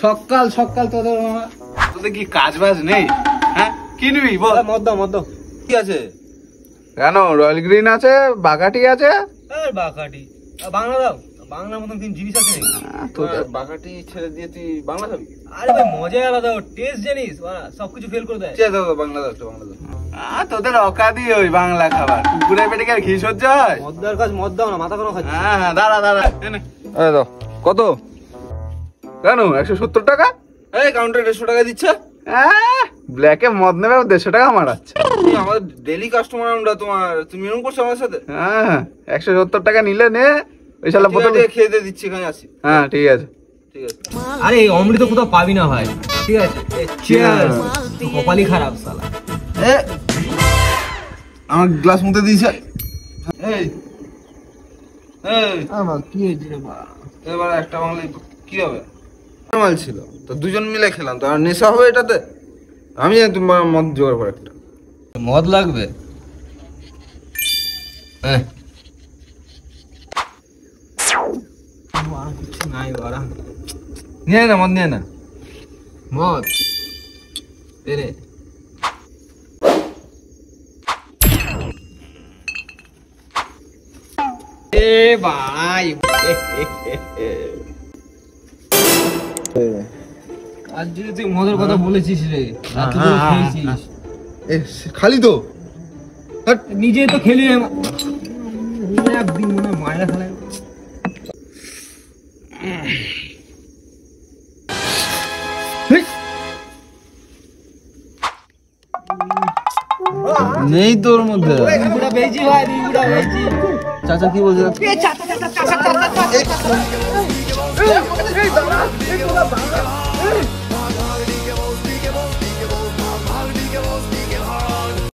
সকাল সকাল তোদের কি কাজ বাজ নেই? হ্যাঁ কি নিবি বল? মদ কি আছে? কেন রয়্যাল গ্রিন আছে, বাকাটি আছে। বাকাটি বাংলা দাও, বাংলার মতন কোন জিনিস আছে নাকি? তোদের বাকাটি ছেড়ে দিয়ে তুই বাংলা খাবি? আরে ভাই মজা আলাদা, টেস্ট জানিস সবকিছু ফেল করে দেয়। বাংলা দাও, বাংলা দাও। তোদের অকাদি ওই বাংলা খাবার, কুকুরের পেটে কি আর ঘি সহ্য হয়? মদ্দার কাজ মদ দাও না, মাথা কোনো খাচ্ছি। হ্যাঁ দাঁড়া দাও। কত? কেন 170 টাকা? এই কাউন্টার 150 টাকা দিচ্ছে। ব্ল্যাকে মদ নেবে 150 টাকা মারাচ্ছে। আমাদের ডেইলি কাস্টমার আমরা, তুমি এরকম করছো আমার সাথে? হ্যাঁ 170 টাকা নিলে নে, ওই শালা বোতল খেয়ে দিয়ে দিচ্ছি, এখানে আসি। হ্যাঁ ঠিক আছে। আরে এই অমৃত কোথাও পাবি না ভাই, ঠিক আছে? চিয়ার্স। কপালই খারাপ শালা। আমার গ্লাস মুতে দিয়েছে। আমার কি হয়েছে রে বাবা? এবার একটা বাংলা কি হবে? মাল ছিল তো দুজন মিলে খেলাম, তো আর নেশা হবে এটাতে? আমি জানি তুমি মদ জোগাড় করে একটা। মদ লাগবে? কিছু নাই বাড়া, নিয়ে না মদ, নিয়ে না মদ রে। এ ভাই আজ যদি তুই মদের কথা বলেছিস রে, খালি তো নিজে তো খেলি একদিন মনে মায়েরা খেলায়। নেই তোর মধ্যে। চাচা কি বলছে?